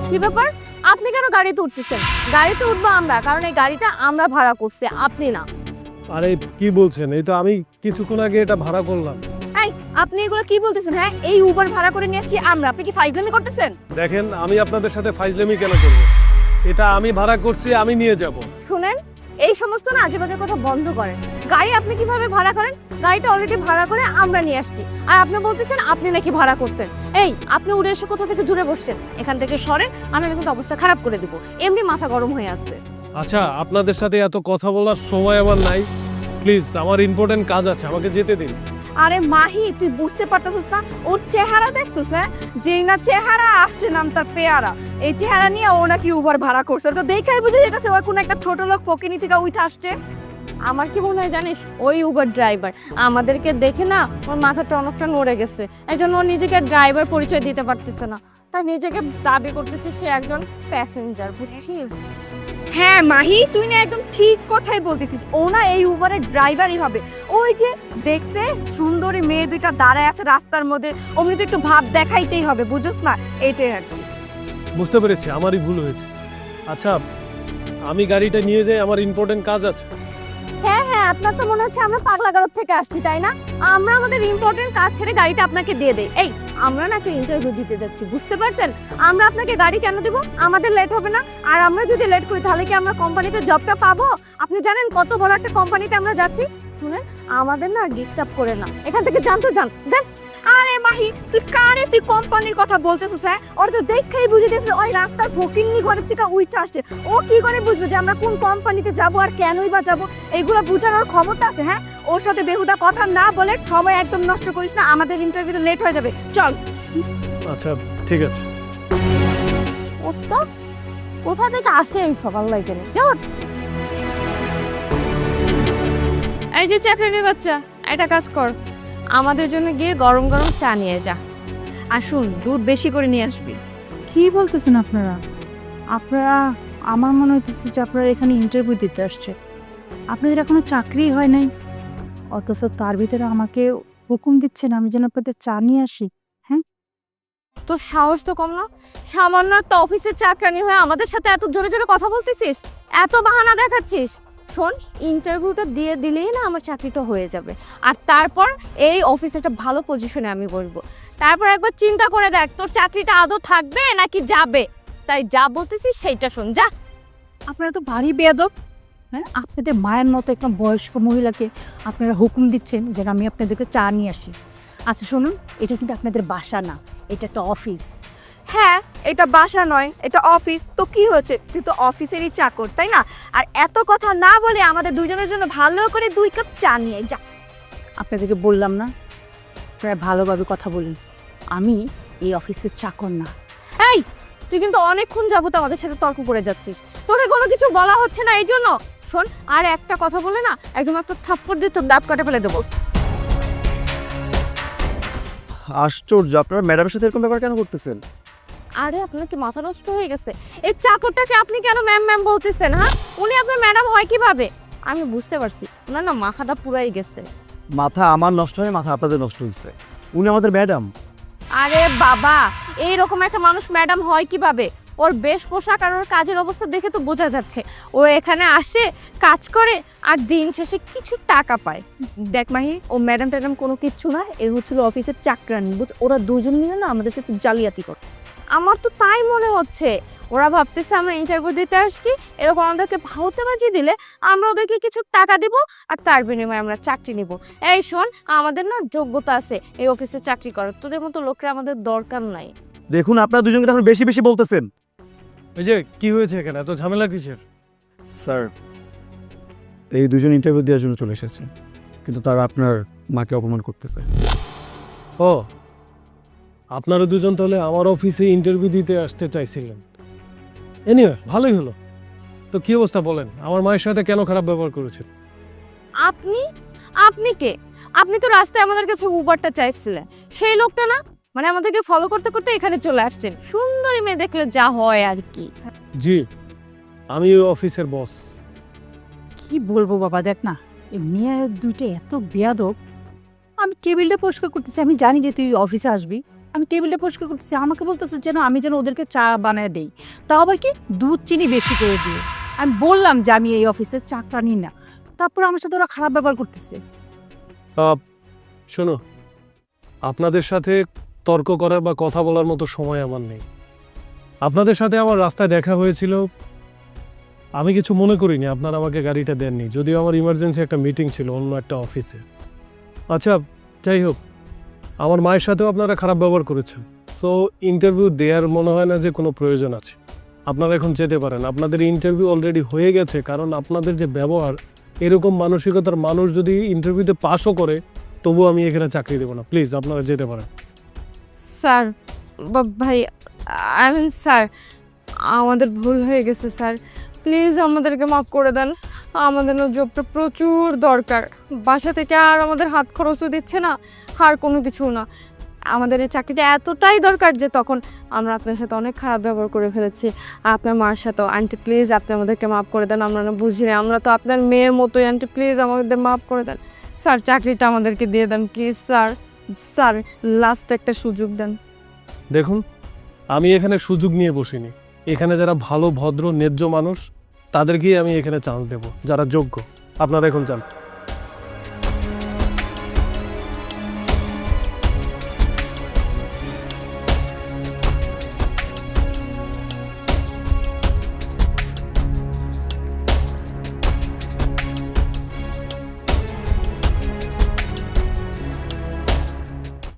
কি ব্যাপার? আপনি কেন গাড়িতে উঠতেছেন? গাড়িতে উঠবো আমরা, কারণ এই গাড়িটা আমরা ভাড়া করছি, আপনি না। আরে কি বলছেন? এই তো আমি কিছুক্ষণ আগে এটা ভাড়া করলাম। এই আপনি এগুলো কি বলতেছেন? হ্যাঁ, এই উবার ভাড়া করে নিয়ে আসছি আমরা, আপনি কি ফাইজলামি করতেছেন? দেখেন, আমি আপনাদের সাথে ফাইজলামি কেন করব? এটা আমি ভাড়া করছি, আমি নিয়ে যাব। শুনেন, এই সমস্ত না আজে বাজে কথা বন্ধ করেন। গাড়ি আপনি কিভাবে ভাড়া করেন? গাড়িটা অলরেডি ভাড়া করে আমরা নিয়ে আসছি, আর আপনি বলতেছেন আপনি নাকি ভাড়া করছেন। এই আপনি উড়ে এসে কোথা থেকে জুড়ে বসছেন? এখান থেকে সরেন, আমি কিন্তু অবস্থা খারাপ করে দিব। এমনি মাথা গরম হয়ে আসছে। আচ্ছা, আপনাদের সাথে এত কথা বলার সময় আমার নাই। প্লিজ, আমার ইম্পর্টেন্ট কাজ আছে, আমাকে যেতে দিন। আরে মাহি, তুই বুঝতে পারতেছিস না? ওর চেহারা দেখছিস? হ্যাঁ, যেই না চেহারা আসছে নাম তার পেয়ারা। এই চেহারা নিয়ে ও নাকি উবার ভাড়া করছে, তো দেখাই বুঝে যেতেছে ও কোন একটা ছোট লোক ফকিনি থেকে উঠে আসছে। আমার কি মনে হয় জানিস, ওই উবার ড্রাইভার আমাদেরকে দেখে না ওর মাথাটা অনেকটা নড়ে গেছে, এই জন্য ও নিজেকে ড্রাইভার পরিচয় দিতে পারতেছে না, তাই নিজেকে দাবি করতেছে সে একজন প্যাসেঞ্জার, বুঝছিস? হ্যাঁ মাহি, তুই না একদম ঠিক কথাই বলতেছিস। ও না এই উবারের ড্রাইভারই হবে। ওই যে দেখছে সুন্দরী মেয়ে দুইটা দাঁড়ায় আছে রাস্তার মধ্যে, অমনি তো একটু ভাব দেখাইতেই হবে, বুঝছ না? এইটাই আর কি। বুঝতে পেরেছি, আমারই ভুল হয়েছে। আচ্ছা, আমি গাড়িটা নিয়ে যাই, আমার ইম্পর্টেন্ট কাজ আছে। হ্যাঁ হ্যাঁ, আপনার তো মনে হচ্ছে আমরা পাগলাগারদ থেকে আসছি, তাই না? আমরা আমাদের ইম্পর্টেন্ট কাজ ছেড়ে গাড়িটা আপনাকে দিয়ে দেই। এই আমরা না একটা ইন্টারভিউ দিতে যাচ্ছি, বুঝতে পারছেন? আমরা আপনাকে গাড়ি কেন দেব? আমাদের লেট হবে না? আর আমরা যদি লেট করি তাহলে কি আমরা কোম্পানিতে জবটা পাবো? আপনি জানেন কত বড় একটা কোম্পানিতে আমরা যাচ্ছি। শুনেন, আমাদের না ডিস্টার্ব করে না, এখান থেকে যান তো যান, দেন। আরে মাহি, তুই কোম্পানির কথা বলতেছিস? হ্যাঁ, ওর তো দেখেই বুঝিতেছিস ওই রাস্তার ফকিন্নি ঘরের থেকে উইঠে আসছে। ও কি করে বুঝবে যে আমরা কোন কোম্পানিতে যাব আর কেনই বা যাব? এগুলো বোঝানোর ক্ষমতা আছে? হ্যাঁ, ওর সাথে বেহুদা কথা না বলে সময় একদম নষ্ট করিস না, আমাদের ইন্টারভিউতে লেট হয়ে যাবে। চল। আচ্ছা, ঠিক আছে। ও তো কোথা থেকে আসে এই সকাল লাইটে? যাও। এই যে চাকরির বাচ্চা, একটা কাজ কর, আমাদের জন্য গিয়ে গরম গরম চা নিয়ে যা। আর শুন, দুধ বেশি করে নিয়ে আসবি। কি বলতেছেন আপনারা? আমার মনে হইতেছে যে আপনারা এখানে ইন্টারভিউ দিতে আসছে। আপনাদের এখনো চাকরি হয় নাই, অথচ তার ভিতরে আমাকে হুকুম দিচ্ছেন আমি যেন আপনাদের চা নিয়ে আসি। তোর সাহস তো কম না? সামান্য একটা অফিসের চাকরানি হয়ে আমাদের সাথে এত জোরে জোরে কথা বলতেছিস, এত বাহানা দেখাচ্ছিস। শোন, ইন্টারভিউটা দিয়ে দিলেই না আমার চাকরিটা হয়ে যাবে, আর তারপর এই অফিসে একটা ভালো পজিশনে আমি বসবো। তারপর একবার চিন্তা করে দেখ তোর চাকরিটা আদৌ থাকবে নাকি যাবে। তাই যা বলতেছিস সেইটা শোন, যা। আপনারা তো ভারী বেয়াদব। হ্যাঁ, আপনাদের মায়ের মতো একটা বয়স্ক মহিলাকে আপনারা হুকুম দিচ্ছেন যেন আমি আপনাদেরকে চা নিয়ে আসি। আচ্ছা শুনুন, এটা কিন্তু আপনাদের বাসা না, এটা একটা অফিস। হ্যাঁ, এটা বাসা নয়, এটা অফিস। তো কি হয়েছে? তুই তো অফিসেরই চাকর, তাই না? আর এত কথা না বলে আমাদের দুজনের জন্য ভালো করে 2 কাপ চা নিয়ে যা। আপনাদেরকে বললাম না, আপনারা ভালোভাবে কথা বলুন। আমি এই অফিসের চাকর না। এই তুই কিন্তু অনেকক্ষণ যাবত আমাদের সাথে তর্ক করে যাচ্ছিস, তোকে কোনো কিছু বলা হচ্ছে না এই জন্য। শোন, আর একটা কথা বলে না একদম একটা থাপ্পড় দিয়ে তোর দাঁত কাটে ফেলে দেবো। আশ্চর্য, আপনারা ম্যাডামের সাথে এরকম ব্যাপার কেন করতেছেন? আরে আপনার কি মাথা নষ্ট হয়ে গেছে? এই চাকরটাকে আপনি কেন ম্যাম ম্যাম বলতেছেন? হ্যাঁ, উনি আপনার ম্যাডাম হয় কিভাবে? আমি বুঝতে পারছি, ওনার না মাথাটা পুরাই গেছে। মাথা আমার নষ্ট হয়, মাথা আপনাদের নষ্ট হয়েছে। উনি আমাদের ম্যাডাম। আরে বাবা, এইরকম একটা মানুষ ম্যাডাম হয় কিভাবে? ওর বেশ পোশাক আর ওর কাজের অবস্থা দেখে তো বোঝা যাচ্ছে ও এখানে আসে, কাজ করে, আর দিন শেষে কিছু টাকা পায়। দেখ মাহি, ও ম্যাডাম ট্যাডাম কোনো কিচ্ছু না, এ হচ্ছিল অফিসের চাকরানি। বুঝ, ওরা দুজন মিলে না আমাদের সাথে জালিয়াতি করে। আমার তো তাই মনে হচ্ছে, ওরা ভাবতেছে আমরা ইন্টারভিউ দিতে আসছি, এরকম আমাদেরকে ভাওতাবাজি দিলে আমরা ওদেরকে কিছু টাকা দিব, আর তার বিনিময়ে আমরা চাকরি নিব। এই শোন, আমাদের না যোগ্যতা আছে এই অফিসে চাকরি করার, তোদের মতো লোকরা আমাদের দরকার নাই। দেখুন, আপনারা দুজনকে এখন বেশি বেশি বলতেছেন। এই যে কি হয়েছে এখানে, এত ঝামেলা কিসের? স্যার, এই দুজন ইন্টারভিউ দেওয়ার জন্য চলে এসেছে, কিন্তু তারা আপনার মাকে অপমান করতেছে। ও, আপনারা দুজন তাহলে আমার অফিসে ইন্টারভিউ দিতে আসতে চাইছিলেন। এনিওয়ে, ভালোই হলো। তো কি অবস্থা বলেন, আমার মায়ের সাথে কেন খারাপ ব্যবহার করেছে? আপনি আপনি কে? আপনি তো রাস্তায় আমাদের কাছে উবারটা চাইছিলেন, সেই লোকটা না? মানে আমাদেরকে ফলো করতে করতে এখানে চলে আসছেন, সুন্দরী মেয়ে দেখলে যা হয় আর কি। জি, আমি ওই অফিসের বস। কি বলবো বাবা, দেখ না, এই মেয়ে দুইটা এত বেয়াদব। আমি টেবিলটা পরিষ্কার করতেছি, আমি জানি যে তুই অফিসে আসবি, আমি টেবিলটা পরিষ্কার করতেছি, আমাকে বলতেছে যেন আমি যেন ওদেরকে চা বানায় দেই, তাও আবার কি দুধ চিনি বেশি করে দিয়ে। আমি বললাম যে আমি এই অফিসের চাকরানি না, তারপর আমার সাথে ওরা খারাপ ব্যবহার করতেছে। শোনো, আপনাদের সাথে তর্ক করার বা কথা বলার মতো সময় আমার নেই। আপনাদের সাথে আমার রাস্তায় দেখা হয়েছিল, আমি কিছু মনে করিনি, আপনারা আমাকে গাড়িটা দেননি, যদিও আমার ইমার্জেন্সি একটা মিটিং ছিল অন্য একটা অফিসে। আচ্ছা, যাই হোক, আমার মায়ের সাথেও আপনারা খারাপ ব্যবহার করেছেন, সো ইন্টারভিউ দেওয়ার মনে হয় না যে কোনো প্রয়োজন আছে। আপনারা এখন যেতে পারেন, আপনাদের ইন্টারভিউ অলরেডি হয়ে গেছে, কারণ আপনাদের যে ব্যবহার, এরকম মানসিকতার মানুষ যদি ইন্টারভিউতে পাসও করে তবুও আমি এখানে চাকরি দেবো না। প্লিজ আপনারা যেতে পারেন। স্যার, ভাই, আই মিন স্যার, আমাদের ভুল হয়ে গেছে স্যার, প্লিজ আমাদেরকে মাফ করে দেন। আমাদের না জবটা প্রচুর দরকার, বাসা থেকে আর আমাদের হাত খরচও দিচ্ছে না, আর কোনো কিছু না। আমাদের এই চাকরিটা এতটাই দরকার যে তখন আমরা আপনার সাথে অনেক খারাপ ব্যবহার করে ফেলেছি, আপনার মার সাথেও। আন্টি প্লিজ আপনি আমাদেরকে মাফ করে দেন, আমরা না বুঝি না, আমরা তো আপনার মেয়ের মতোই। আন্টি প্লিজ আমাদের মাফ করে দেন স্যার, চাকরিটা আমাদেরকে দিয়ে দেন প্লিজ স্যার। স্যার, লাস্ট একটা সুযোগ দেন। দেখুন, আমি এখানে সুযোগ নিয়ে বসিনি, এখানে যারা ভালো ভদ্র ন্যায্য মানুষ তাদেরকেই আমি এখানে চান্স দেব, যারা যোগ্য। আপনারা এখন যান।